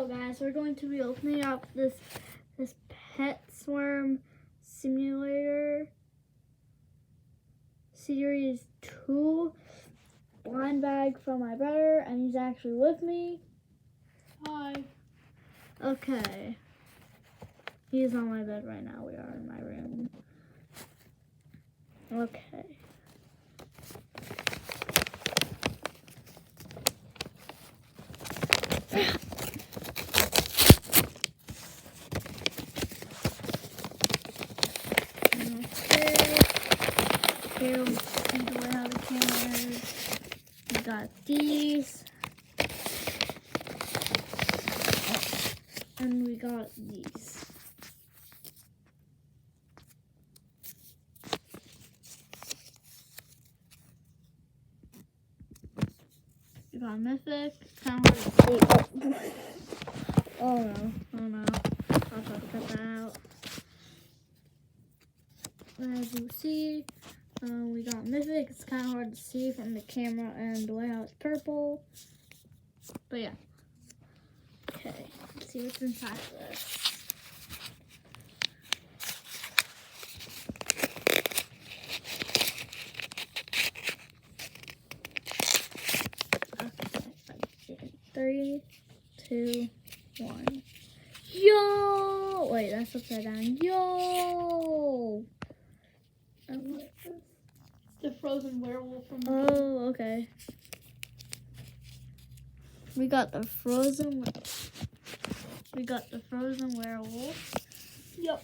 guys, we're going to be opening up this Pet Swarm Simulator Series 2 blind bag from my brother, and he's actually with me. Hi. Okay. He's on my bed right now. We are in my room. Okay. Here we see the way how the camera is. We got these. And we got these. We got Mythic. It's kind of hard to see. Oh no. Oh no. I'll try to cut that out. As you see, we got Mythic. It's kind of hard to see from the camera and the way how it's purple. But yeah. Okay, let's see what's inside of this. Okay, 3, 2, 1. Yo! Wait, that's upside down. Yo! The frozen werewolf from the Oh, okay. We got the frozen werewolf. Yep.